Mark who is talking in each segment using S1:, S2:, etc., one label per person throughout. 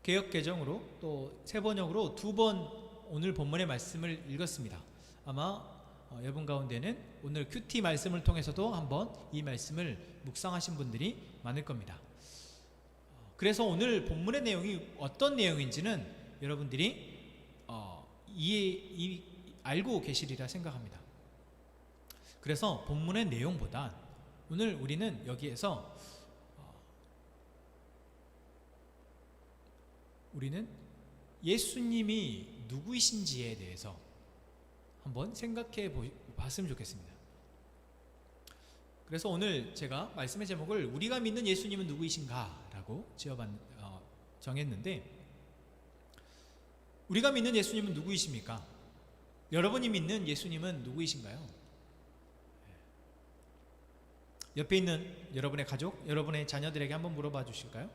S1: 개역개정으로 또 세번역으로 2번 오늘 본문의 말씀을 읽었습니다. 아마 여러분 가운데는 오늘 큐티 말씀을 통해서도 한번 이 말씀을 묵상하신 분들이 많을 겁니다. 그래서 오늘 본문의 내용이 어떤 내용인지는 여러분들이 알고 계시리라 생각합니다. 그래서 본문의 내용보다 오늘 우리는 여기에서 우리는 예수님이 누구이신지에 대해서 한번 생각해 봤으면 좋겠습니다. 그래서 오늘 제가 말씀의 제목을 우리가 믿는 예수님은 누구이신가 라고 정했는데, 우리가 믿는 예수님은 누구이십니까? 여러분이 믿는 예수님은 누구이신가요? 옆에 있는 여러분의 가족, 여러분의 자녀들에게 한번 물어봐 주실까요?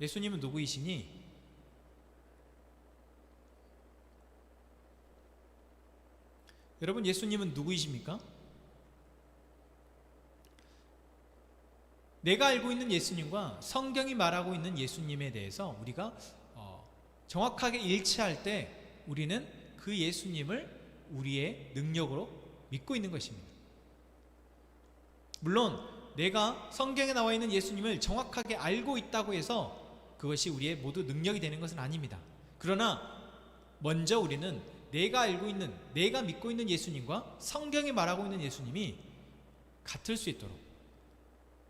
S1: 예수님은 누구이시니? 여러분, 예수님은 누구이십니까? 내가 알고 있는 예수님과 성경이 말하고 있는 예수님에 대해서 우리가 정확하게 일치할 때 우리는 그 예수님을 우리의 능력으로 믿고 있는 것입니다. 물론 내가 성경에 나와 있는 예수님을 정확하게 알고 있다고 해서 그것이 우리의 모두 능력이 되는 것은 아닙니다. 그러나 먼저 우리는 내가 알고 있는, 내가 믿고 있는 예수님과 성경이 말하고 있는 예수님이 같을 수 있도록,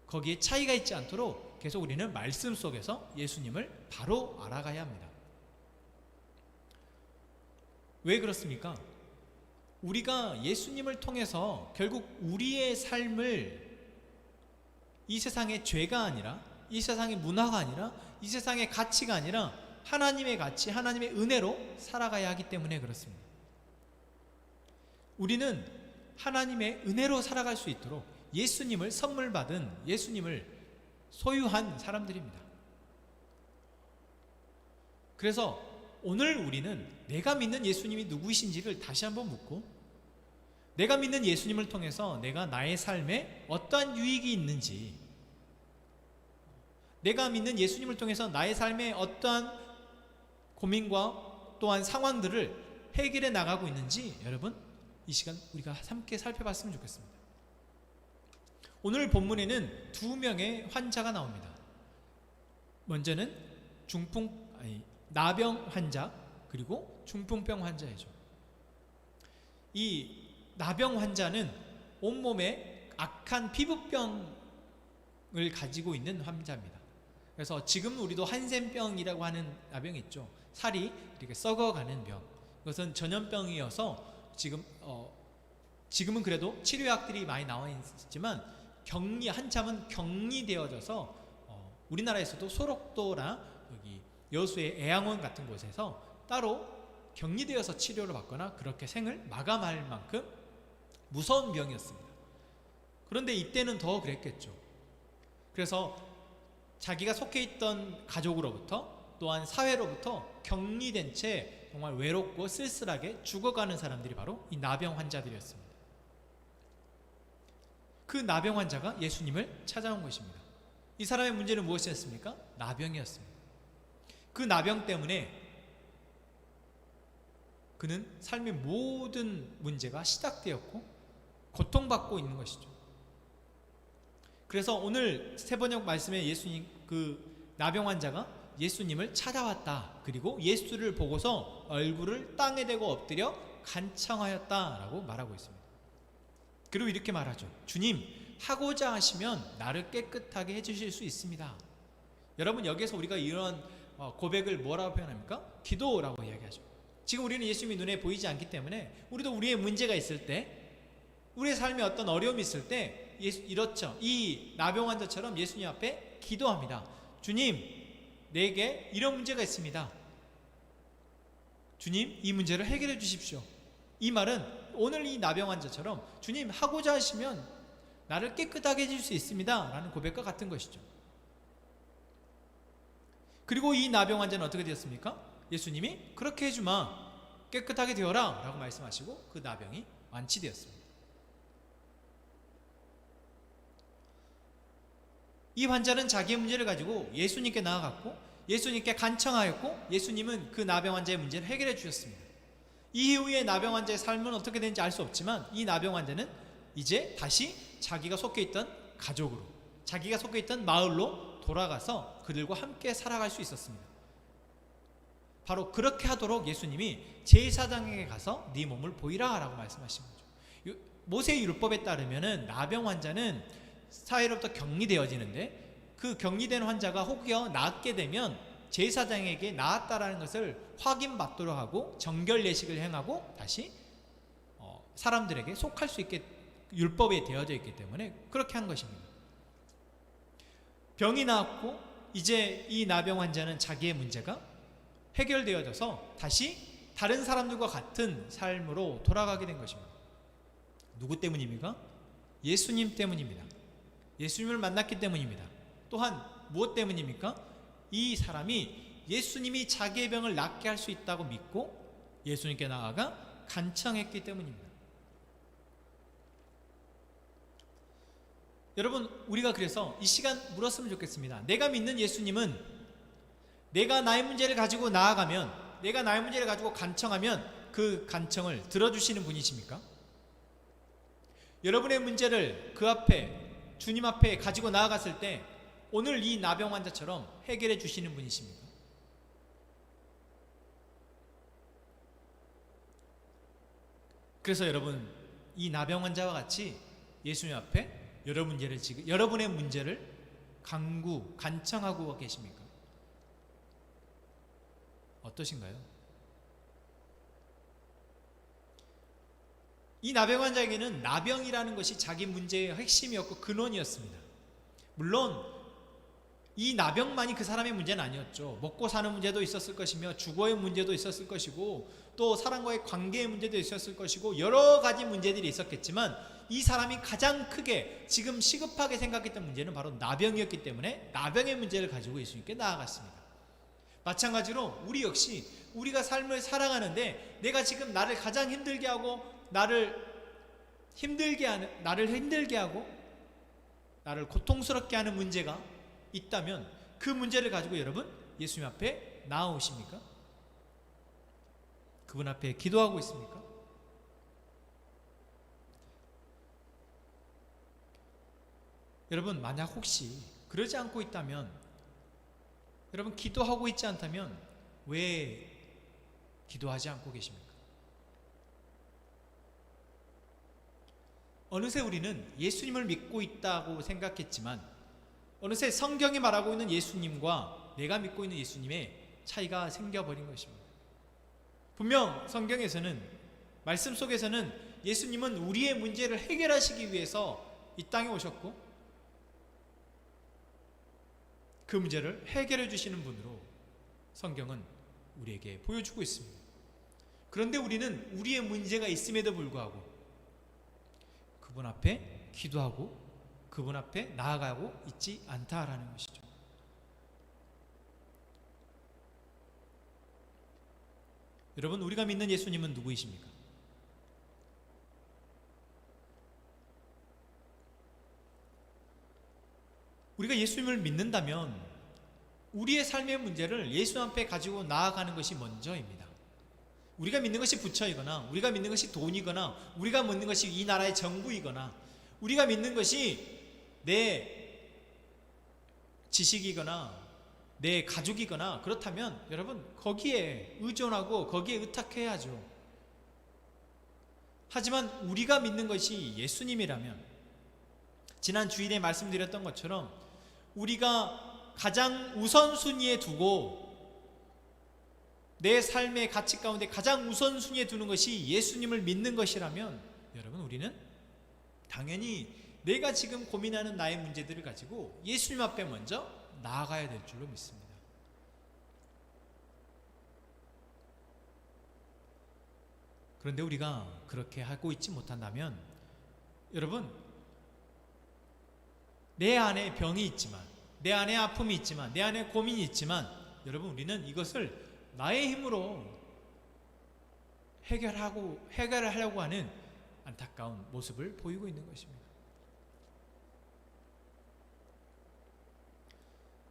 S1: 거기에 차이가 있지 않도록 계속 우리는 말씀 속에서 예수님을 바로 알아가야 합니다. 왜 그렇습니까? 우리가 예수님을 통해서 결국 우리의 삶을 이 세상의 죄가 아니라, 이 세상의 문화가 아니라, 이 세상의 가치가 아니라 하나님의 가치, 하나님의 은혜로 살아가야 하기 때문에 그렇습니다. 우리는 하나님의 은혜로 살아갈 수 있도록 예수님을 선물 받은, 예수님을 소유한 사람들입니다. 그래서 오늘 우리는 내가 믿는 예수님이 누구이신지를 다시 한번 묻고, 내가 믿는 예수님을 통해서 내가 나의 삶에 어떠한 유익이 있는지, 내가 믿는 예수님을 통해서 나의 삶에 어떠한 고민과 또한 상황들을 해결해 나가고 있는지 여러분 이 시간 우리가 함께 살펴봤으면 좋겠습니다. 오늘 본문에는 2명의 환자가 나옵니다. 먼저는 나병 환자, 그리고 중풍병 환자이죠. 이 나병 환자는 온몸에 악한 피부병을 가지고 있는 환자입니다. 그래서 지금 우리도 한센병이라고 하는 나병이 있죠. 살이 이렇게 썩어가는 병. 이것은 전염병이어서 지금은 그래도 치료약들이 많이 나와 있지만 한참은 격리되어져서 우리나라에서도 소록도나 여기 여수의 애양원 같은 곳에서 따로 격리되어서 치료를 받거나 그렇게 생을 마감할 만큼 무서운 병이었습니다. 그런데 이때는 더 그랬겠죠. 그래서 자기가 속해 있던 가족으로부터 또한 사회로부터 격리된 채 정말 외롭고 쓸쓸하게 죽어가는 사람들이 바로 이 나병 환자들이었습니다. 그 나병 환자가 예수님을 찾아온 것입니다. 이 사람의 문제는 무엇이었습니까? 나병이었습니다. 그 나병 때문에 그는 삶의 모든 문제가 시작되었고 고통받고 있는 것이죠. 그래서 오늘 세번역 말씀에 예수님, 그 나병 환자가 예수님을 찾아왔다. 그리고 예수를 보고서 얼굴을 땅에 대고 엎드려 간청하였다라고 말하고 있습니다. 그리고 이렇게 말하죠. 주님, 하고자 하시면 나를 깨끗하게 해주실 수 있습니다. 여러분, 여기에서 우리가 이런 고백을 뭐라고 표현합니까? 기도라고 이야기하죠. 지금 우리는 예수님이 눈에 보이지 않기 때문에 우리도 우리의 문제가 있을 때, 우리의 삶에 어떤 어려움이 있을 때 이렇죠. 이 나병 환자처럼 예수님 앞에 기도합니다. 주님, 내게 이런 문제가 있습니다. 주님, 이 문제를 해결해 주십시오. 이 말은 오늘 이 나병 환자처럼 주님, 하고자 하시면 나를 깨끗하게 해줄 수 있습니다 라는 고백과 같은 것이죠. 그리고 이 나병 환자는 어떻게 되었습니까? 예수님이 그렇게 해주마, 깨끗하게 되어라 라고 말씀하시고 그 나병이 완치되었습니다. 이 환자는 자기의 문제를 가지고 예수님께 나아갔고 예수님께 간청하였고 예수님은 그 나병 환자의 문제를 해결해 주셨습니다. 이후에 나병 환자의 삶은 어떻게 되는지 알 수 없지만 이 나병 환자는 이제 다시 자기가 속해 있던 가족으로, 자기가 속해 있던 마을로 돌아가서 그들과 함께 살아갈 수 있었습니다. 바로 그렇게 하도록 예수님이 제사장에게 가서 네 몸을 보이라 라고 말씀하신 거죠. 모세의 율법에 따르면 나병 환자는 사회로부터 격리되어지는데, 그 격리된 환자가 혹여 낫게 되면 제사장에게 나았다라는 것을 확인받도록 하고 정결 예식을 행하고 다시 사람들에게 속할 수 있게 율법에 되어져 있기 때문에 그렇게 한 것입니다. 병이 나았고 이제 이 나병 환자는 자기의 문제가 해결되어져서 다시 다른 사람들과 같은 삶으로 돌아가게 된 것입니다. 누구 때문입니까? 예수님 때문입니다. 예수님을 만났기 때문입니다. 또한 무엇 때문입니까? 이 사람이 예수님이 자기의 병을 낫게 할 수 있다고 믿고 예수님께 나아가 간청했기 때문입니다. 여러분, 우리가 그래서 이 시간 물었으면 좋겠습니다. 내가 믿는 예수님은 내가 나의 문제를 가지고 나아가면, 내가 나의 문제를 가지고 간청하면 그 간청을 들어주시는 분이십니까? 여러분의 문제를 그 앞에, 주님 앞에 가지고 나아갔을 때 오늘 이 나병 환자처럼 해결해 주시는 분이십니까? 그래서 여러분, 이 나병 환자와 같이 예수님 앞에 여러분의 문제를 간청하고 계십니까? 어떠신가요? 이 나병 환자에게는 나병이라는 것이 자기 문제의 핵심이었고 근원이었습니다. 물론 이 나병만이 그 사람의 문제는 아니었죠. 먹고 사는 문제도 있었을 것이며 주거의 문제도 있었을 것이고 또 사람과의 관계의 문제도 있었을 것이고 여러 가지 문제들이 있었겠지만 이 사람이 가장 크게 지금 시급하게 생각했던 문제는 바로 나병이었기 때문에 나병의 문제를 가지고 예수님께 나아갔습니다. 마찬가지로 우리 역시 우리가 삶을 살아가는데 내가 지금 나를 가장 힘들게 하고 나를 고통스럽게 하는 문제가 있다면 그 문제를 가지고 여러분 예수님 앞에 나아오십니까? 그분 앞에 기도하고 있습니까? 여러분, 만약 혹시 그러지 않고 있다면, 여러분 기도하고 있지 않다면 왜 기도하지 않고 계십니까? 어느새 우리는 예수님을 믿고 있다고 생각했지만 어느새 성경이 말하고 있는 예수님과 내가 믿고 있는 예수님의 차이가 생겨버린 것입니다. 분명 성경에서는, 말씀 속에서는 예수님은 우리의 문제를 해결하시기 위해서 이 땅에 오셨고 그 문제를 해결해 주시는 분으로 성경은 우리에게 보여주고 있습니다. 그런데 우리는 우리의 문제가 있음에도 불구하고 그분 앞에 기도하고 그분 앞에 나아가고 있지 않다라는 것이죠. 여러분, 우리가 믿는 예수님은 누구이십니까? 우리가 예수님을 믿는다면 우리의 삶의 문제를 예수 앞에 가지고 나아가는 것이 먼저입니다. 우리가 믿는 것이 부처이거나 우리가 믿는 것이 돈이거나 우리가 믿는 것이 이 나라의 정부이거나 우리가 믿는 것이 내 지식이거나 내 가족이거나 그렇다면 여러분 거기에 의존하고 거기에 의탁해야죠. 하지만 우리가 믿는 것이 예수님이라면 지난 주일에 말씀드렸던 것처럼 우리가 가장 우선순위에 두고 내 삶의 가치 가운데 가장 우선순위에 두는 것이 예수님을 믿는 것이라면 여러분 우리는 당연히 내가 지금 고민하는 나의 문제들을 가지고 예수님 앞에 먼저 나아가야 될 줄로 믿습니다. 그런데 우리가 그렇게 하고 있지 못한다면 여러분 내 안에 병이 있지만 내 안에 아픔이 있지만 내 안에 고민이 있지만 여러분 우리는 이것을 나의 힘으로 해결을 하려고 하는 안타까운 모습을 보이고 있는 것입니다.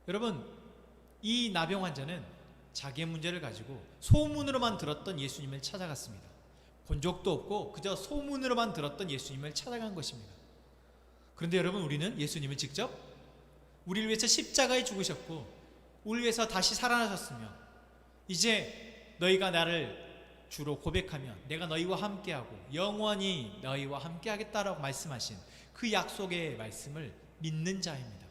S1: 여러분 이 나병 환자는 자기의 문제를 가지고 소문으로만 들었던 예수님을 찾아갔습니다. 본 적도 없고 그저 소문으로만 들었던 예수님을 찾아간 것입니다. 그런데 여러분, 우리는 예수님을 직접 우리를 위해서 십자가에 죽으셨고 우리를 위해서 다시 살아나셨으며 이제 너희가 나를 주로 고백하면 내가 너희와 함께하고 영원히 너희와 함께하겠다라고 말씀하신 그 약속의 말씀을 믿는 자입니다.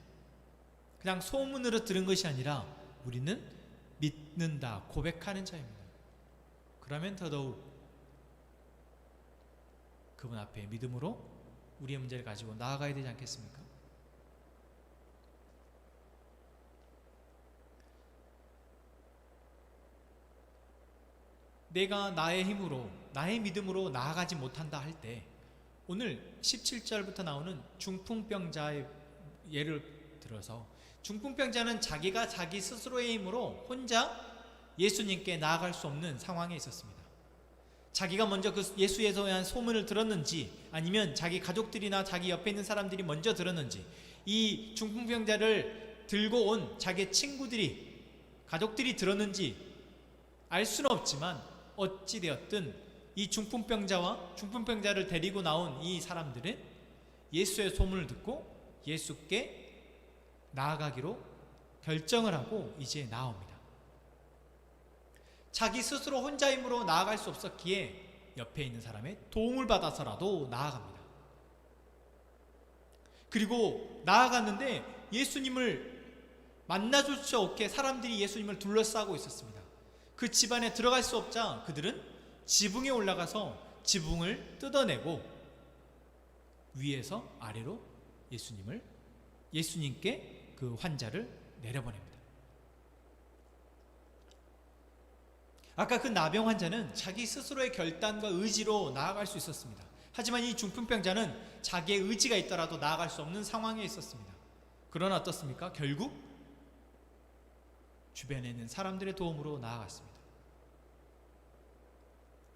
S1: 그냥 소문으로 들은 것이 아니라 우리는 믿는다, 고백하는 자입니다. 그러면 더더욱 그분 앞에 믿음으로 우리의 문제를 가지고 나아가야 되지 않겠습니까? 내가 나의 힘으로, 나의 믿음으로 나아가지 못한다 할 때 오늘 17절부터 나오는 중풍병자의 예를 들어서, 중풍병자는 자기가 자기 스스로의 힘으로 혼자 예수님께 나아갈 수 없는 상황에 있었습니다. 자기가 먼저 그 예수에 대한 소문을 들었는지 아니면 자기 가족들이나 자기 옆에 있는 사람들이 먼저 들었는지, 이 중풍병자를 들고 온 자기 친구들이, 가족들이 들었는지 알 수는 없지만 어찌되었든 이 중풍병자를 데리고 나온 이 사람들은 예수의 소문을 듣고 예수께 나아가기로 결정을 하고 이제 나옵니다. 자기 스스로 혼자 힘으로 나아갈 수 없었기에 옆에 있는 사람의 도움을 받아서라도 나아갑니다. 그리고 나아갔는데 예수님을 만나줄 수 없게 사람들이 예수님을 둘러싸고 있었습니다. 그 집안에 들어갈 수 없자 그들은 지붕에 올라가서 지붕을 뜯어내고 위에서 아래로 예수님께 그 환자를 내려보냅니다. 아까 그 나병 환자는 자기 스스로의 결단과 의지로 나아갈 수 있었습니다. 하지만 이 중풍병자는 자기의 의지가 있더라도 나아갈 수 없는 상황에 있었습니다. 그러나 어떻습니까? 결국 주변에 있는 사람들의 도움으로 나아갔습니다.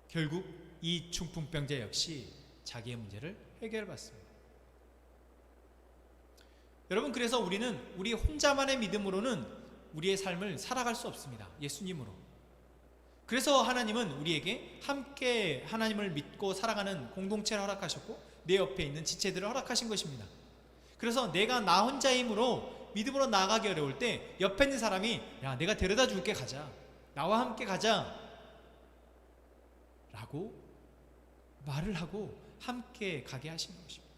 S1: 결국 이 중풍병자 역시 자기의 문제를 해결받습니다. 여러분, 그래서 우리는 우리 혼자만의 믿음으로는 우리의 삶을 살아갈 수 없습니다. 예수님으로. 그래서 하나님은 우리에게 함께 하나님을 믿고 살아가는 공동체를 허락하셨고 내 옆에 있는 지체들을 허락하신 것입니다. 그래서 내가 나 혼자의 힘으로 믿음으로 나아가기 어려울 때 옆에 있는 사람이 야, 내가 데려다 줄게, 가자, 나와 함께 가자 라고 말을 하고 함께 가게 하시는 것입니다.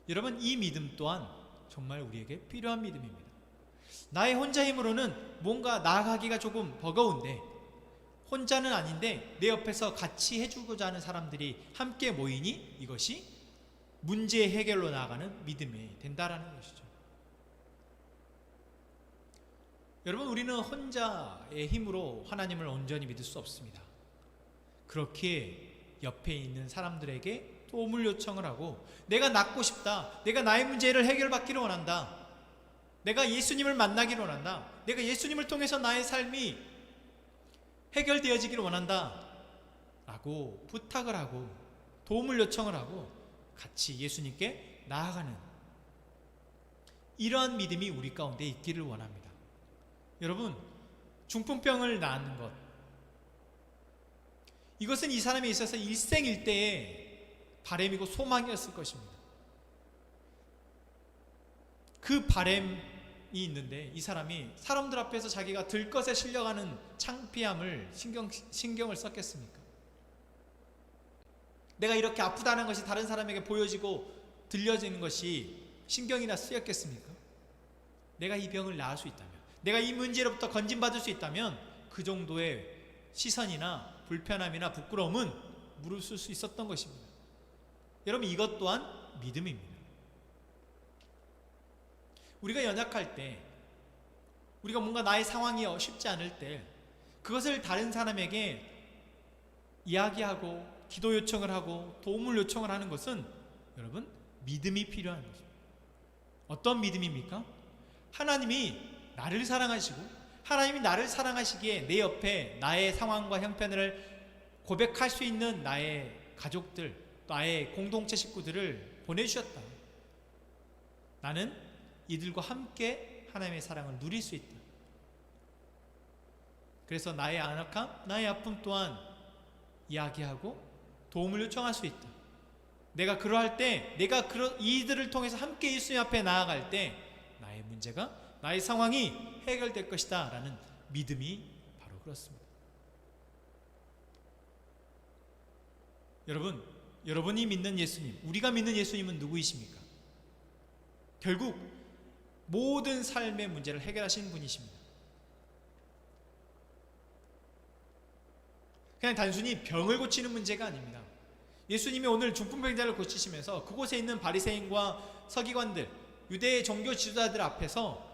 S1: 여러분, 이 믿음 또한 정말 우리에게 필요한 믿음입니다. 나의 혼자 힘으로는 뭔가 나아가기가 조금 버거운데, 혼자는 아닌데 내 옆에서 같이 해주고자 하는 사람들이 함께 모이니 이것이 문제 해결로 나아가는 믿음이 된다라는 것이죠. 여러분, 우리는 혼자의 힘으로 하나님을 온전히 믿을 수 없습니다. 그렇게 옆에 있는 사람들에게 도움을 요청을 하고, 내가 낫고 싶다, 내가 나의 문제를 해결받기를 원한다, 내가 예수님을 만나기를 원한다, 내가 예수님을 통해서 나의 삶이 해결되어지기를 원한다 라고 부탁을 하고 도움을 요청을 하고 같이 예수님께 나아가는 이러한 믿음이 우리 가운데 있기를 원합니다. 여러분, 중풍병을 낫는 것, 이것은 이 사람에 있어서 일생일대의 바람이고 소망이었을 것입니다. 그 바람이 있는데 이 사람이 사람들 앞에서 자기가 들것에 실려가는 창피함을 신경을 썼겠습니까? 내가 이렇게 아프다는 것이 다른 사람에게 보여지고 들려지는 것이 신경이나 쓰였겠습니까? 내가 이 병을 나을 수 있다면, 내가 이 문제로부터 건진받을 수 있다면 그 정도의 시선이나 불편함이나 부끄러움은 무릅쓸 수 있었던 것입니다. 여러분, 이것 또한 믿음입니다. 우리가 연약할 때, 우리가 뭔가 나의 상황이 쉽지 않을 때 그것을 다른 사람에게 이야기하고 기도 요청을 하고 도움을 요청을 하는 것은 여러분, 믿음이 필요한 것입니다. 어떤 믿음입니까? 하나님이 나를 사랑하시고 하나님이 나를 사랑하시기에 내 옆에 나의 상황과 형편을 고백할 수 있는 나의 가족들, 나의 공동체 식구들을 보내주셨다. 나는 이들과 함께 하나님의 사랑을 누릴 수 있다. 그래서 나의 안락함, 나의 아픔 또한 이야기하고 도움을 요청할 수 있다. 내가 그러할 때, 내가 이들을 통해서 함께 예수님 앞에 나아갈 때 나의 문제가, 나의 상황이 해결될 것이다 라는 믿음이 바로 그렇습니다. 여러분, 여러분이 믿는 예수님, 우리가 믿는 예수님은 누구이십니까? 결국 모든 삶의 문제를 해결하시는 분이십니다. 그냥 단순히 병을 고치는 문제가 아닙니다. 예수님이 오늘 중풍병자를 고치시면서 그곳에 있는 바리새인과 서기관들, 유대의 종교 지도자들 앞에서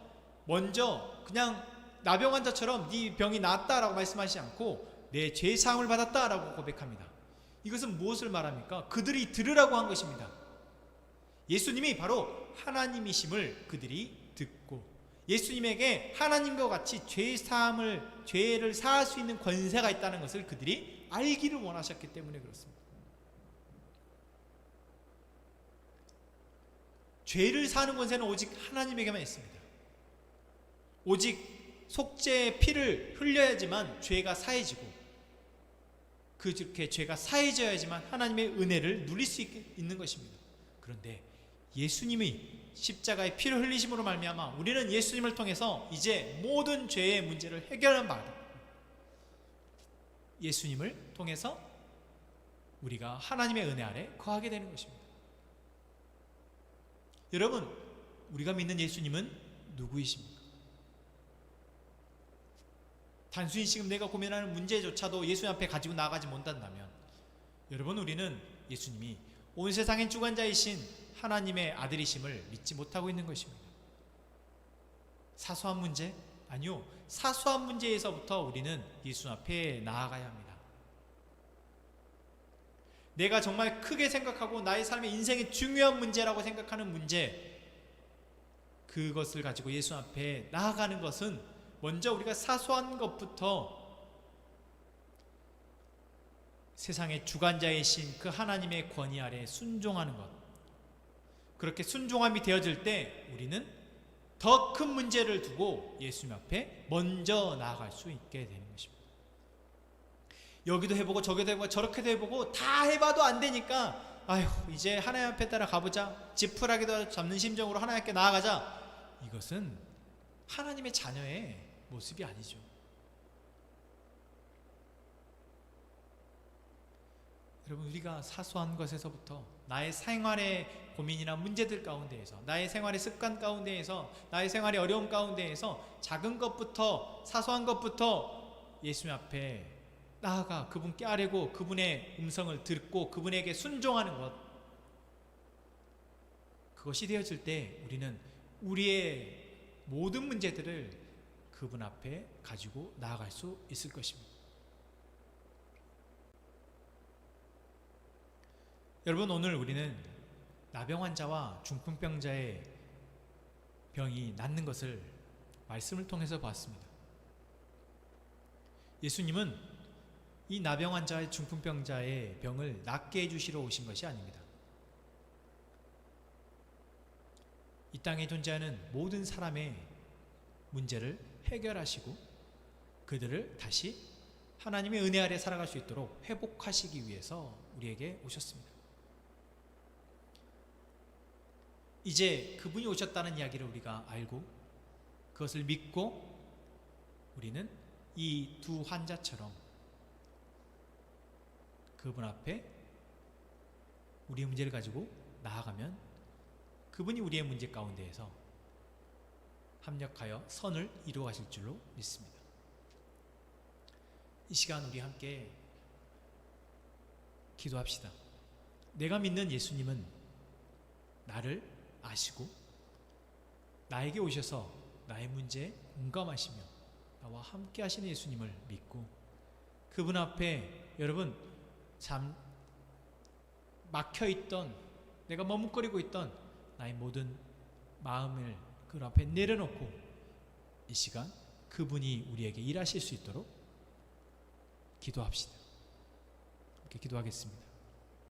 S1: 먼저 그냥 나병 환자처럼 네 병이 나았다라고 말씀하시지 않고 내 죄 사함을 받았다라고 고백합니다. 이것은 무엇을 말합니까? 그들이 들으라고 한 것입니다. 예수님이 바로 하나님이심을 그들이 듣고 예수님에게 하나님과 같이 죄를 사할 수 있는 권세가 있다는 것을 그들이 알기를 원하셨기 때문에 그렇습니다. 죄를 사는 권세는 오직 하나님에게만 있습니다. 오직 속죄의 피를 흘려야지만 죄가 사해지고, 그렇게 죄가 사해져야지만 하나님의 은혜를 누릴 수 있는 것입니다. 그런데 예수님이 십자가의 피를 흘리심으로 말미암아 우리는 예수님을 통해서 이제 모든 죄의 문제를 해결한 바다. 예수님을 통해서 우리가 하나님의 은혜 아래 거하게 되는 것입니다. 여러분, 우리가 믿는 예수님은 누구이십니까? 단순히 지금 내가 고민하는 문제조차도 예수님 앞에 가지고 나가지 못한다면, 여러분, 우리는 예수님이 온 세상의 주관자이신 하나님의 아들이심을 믿지 못하고 있는 것입니다. 사소한 문제? 아니요, 사소한 문제에서부터 우리는 예수 앞에 나아가야 합니다. 내가 정말 크게 생각하고 나의 삶의 인생의 중요한 문제라고 생각하는 문제, 그것을 가지고 예수 앞에 나아가는 것은 먼저 우리가 사소한 것부터 세상의 주관자이신 그 하나님의 권위 아래 순종하는 것, 그렇게 순종함이 되어질 때 우리는 더 큰 문제를 두고 예수님 앞에 먼저 나아갈 수 있게 되는 것입니다. 여기도 해보고 저기도 해보고 저렇게도 해보고 다 해봐도 안 되니까 아휴, 이제 하나님 앞에 따라 가보자, 지푸라기도 잡는 심정으로 하나님께 나아가자. 이것은 하나님의 자녀의 모습이 아니죠. 여러분, 우리가 사소한 것에서부터 나의 생활의 고민이나 문제들 가운데에서, 나의 생활의 습관 가운데에서, 나의 생활의 어려움 가운데에서 작은 것부터, 사소한 것부터 예수님 앞에 나아가 그분께 아뢰고 그분의 음성을 듣고 그분에게 순종하는 것, 그것이 되어질 때 우리는 우리의 모든 문제들을 그분 앞에 가지고 나아갈 수 있을 것입니다. 여러분, 오늘 우리는 나병 환자와 중풍병자의 병이 낫는 것을 말씀을 통해서 봤습니다. 예수님은 이 나병 환자의 중풍병자의 병을 낫게 해주시러 오신 것이 아닙니다. 이 땅에 존재하는 모든 사람의 문제를 해결하시고 그들을 다시 하나님의 은혜 아래 살아갈 수 있도록 회복하시기 위해서 우리에게 오셨습니다. 이제 그분이 오셨다는 이야기를 우리가 알고 그것을 믿고 우리는 이 두 환자처럼 그분 앞에 우리의 문제를 가지고 나아가면 그분이 우리의 문제 가운데에서 합력하여 선을 이루어 가실 줄로 믿습니다. 이 시간 우리 함께 기도합시다. 내가 믿는 예수님은 나를 아시고 나에게 오셔서 나의 문제에 공감하시며 나와 함께 하시는 예수님을 믿고 그분 앞에, 여러분, 참 막혀있던, 내가 머뭇거리고 있던 나의 모든 마음을 그 앞에 내려놓고 이 시간 그분이 우리에게 일하실 수 있도록 기도합시다. 이렇게 기도하겠습니다.